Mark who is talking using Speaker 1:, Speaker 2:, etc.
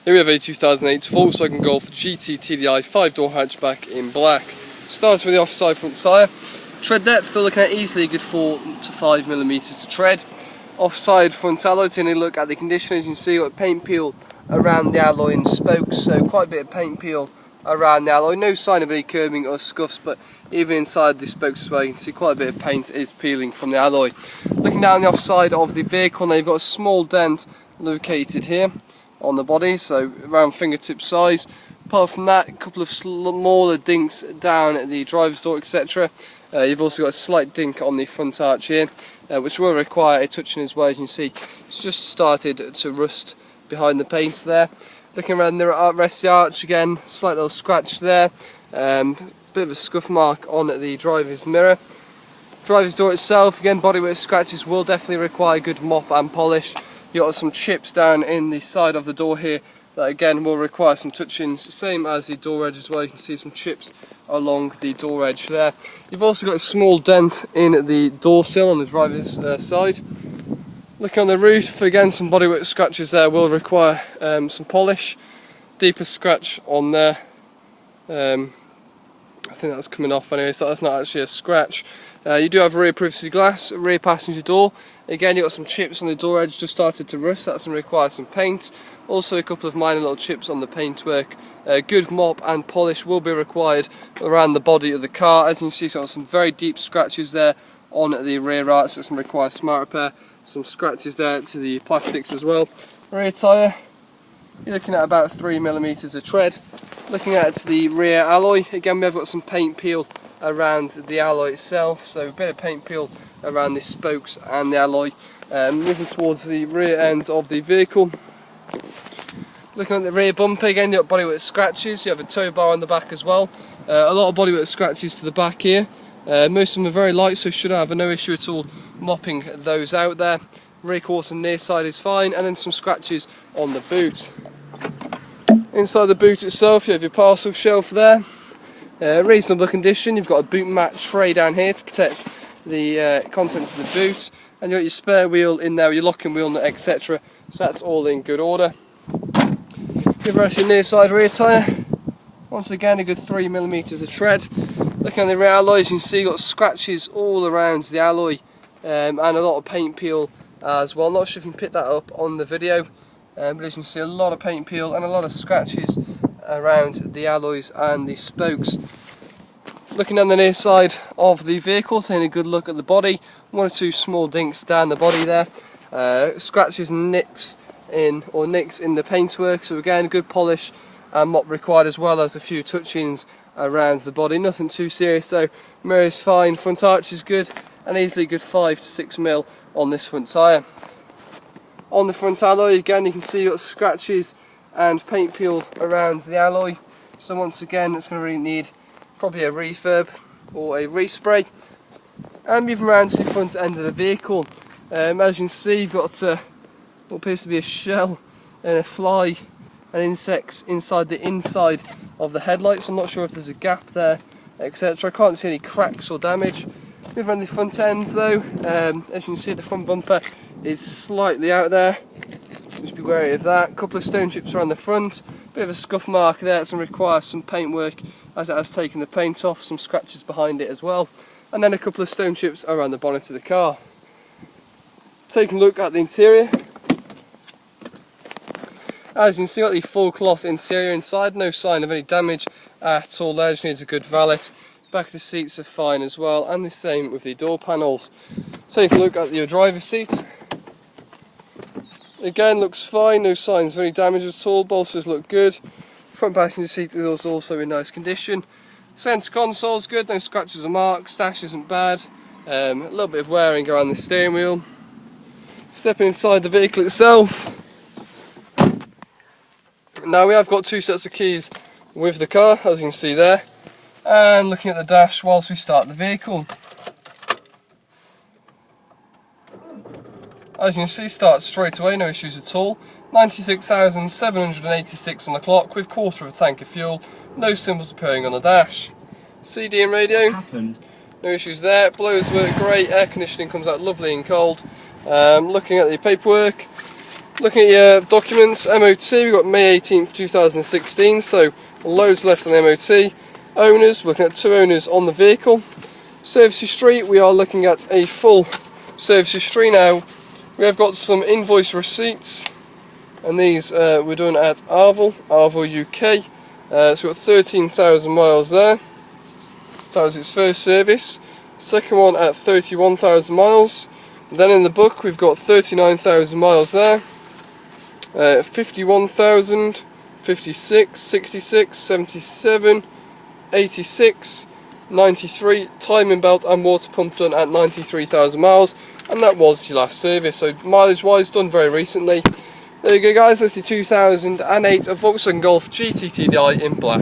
Speaker 1: Here we have a 2008 Volkswagen Golf GT TDI 5-door hatchback in black. Starts with the offside front tyre. Tread depth, we're looking at easily a good 4 to 5 millimeters of tread. Offside front alloy, taking a look at the condition. As you can see, got paint peel around the alloy and spokes, so quite a bit of paint peel around the alloy. No sign of any curbing or scuffs, but even inside the spokes as well, you can see quite a bit of paint is peeling from the alloy. Looking down the offside of the vehicle, now you've got a small dent located here on the body, so around fingertip size. Apart from that, a couple of smaller dinks down at the driver's door, etc. You've also got a slight dink on the front arch here, which will require a touching as well. As you can see, it's just started to rust behind the paint there. Looking around the rest of the arch, again, slight little scratch there, bit of a scuff mark on the driver's mirror. Driver's door itself, again, bodywork scratches will definitely require good mop and polish. You've got some chips down in the side of the door here that again will require some touch-ins, same as the door edge as well. You can see some chips along the door edge there. You've also got a small dent in the door sill on the driver's side. Looking on the roof, again some bodywork scratches there will require some polish. Deeper scratch on there. I think that's coming off anyway, so that's not actually a scratch. You do have rear privacy glass, rear passenger door. Again, you've got some chips on the door edge, just started to rust. That's going to require some paint. Also a couple of minor little chips on the paintwork. Good mop and polish will be required around the body of the car. As you can see, it's got some very deep scratches there on the rear arch, so it's going to require smart repair. Some scratches there to the plastics as well. Rear tyre, you're looking at about 3 millimeters of tread. Looking at the rear alloy, again we have got some paint peel around the alloy itself, so a bit of paint peel around the spokes and the alloy. Moving towards the rear end of the vehicle. Looking at the rear bumper, again you've got bodywork scratches. You have a tow bar on the back as well. A lot of bodywork scratches to the back here. Most of them are very light, so should have no issue at all mopping those out there. Rear quarter and near side is fine, and then some scratches on the boot. Inside the boot itself, you have your parcel shelf there. Reasonable condition. You've got a boot mat tray down here to protect the contents of the boot, and you've got your spare wheel in there, your locking wheel nut, etc. So that's all in good order. Give the rest of your near side rear tyre. Once again, a good 3 millimeters of tread. Looking at the rear alloys, you can see you've got scratches all around the alloy, and a lot of paint peel as well. Not sure if you can pick that up on the video, but as you can see, a lot of paint peel and a lot of scratches around the alloys and the spokes. Looking on the near side of the vehicle, taking a good look at the body, 1 or 2 small dinks down the body there, scratches and nicks in the paintwork, so again good polish and mop required, as well as a few touch-ins around the body. Nothing too serious though. Mirror is fine, front arch is good, and easily good 5 to 6 mil on this front tyre. On the front alloy, again you can see you've got scratches and paint peel around the alloy, so once again it's going to really need probably a refurb or a respray. And moving around to the front end of the vehicle, as you can see, you've got what appears to be a shell and a fly and insects inside the inside of the headlights. I'm not sure if there's a gap there, etc. I can't see any cracks or damage. Moving around the front end though, as you can see, the front bumper is slightly out there. Just be wary of that. A couple of stone chips around the front, bit of a scuff mark there. It's going to require some paint work as it has taken the paint off, some scratches behind it as well, and then a couple of stone chips around the bonnet of the car. Taking a look at the interior, as you can see, got the full cloth interior inside, no sign of any damage at all there, just needs a good valet. Back of the seats are fine as well, and the same with the door panels. Take a look at your driver's seat. Again, looks fine, no signs of any damage at all, bolsters look good. Front passenger seat is also in nice condition. Centre console's good, no scratches or marks, dash isn't bad. A little bit of wearing around the steering wheel. Stepping inside the vehicle itself. Now we have got 2 sets of keys with the car, as you can see there. And looking at the dash whilst we start the vehicle. As you can see, starts straight away, no issues at all. 96,786 on the clock with 1/4 of a tank of fuel, no symbols appearing on the dash. CD and radio, no issues there. Blowers work great, air conditioning comes out lovely and cold. Looking at the paperwork, Looking at your documents, MOT, we've got May 18th 2016, so loads left on the MOT. Owners, we're looking at 2 owners on the vehicle. Service history, we are looking at a full service history now. We have got some invoice receipts, and these we're done at RV UK. So we've got 13,000 miles there. That was its first service. Second one at 31,000 miles. Then in the book we've got 39,000 miles there. 51,000, 56, 66, 77, 86, 93, timing belt and water pump done at 93,000 miles, and that was your last service. So mileage wise, done very recently. There you go guys, that's the 2008 Volkswagen Golf GT TDI in black.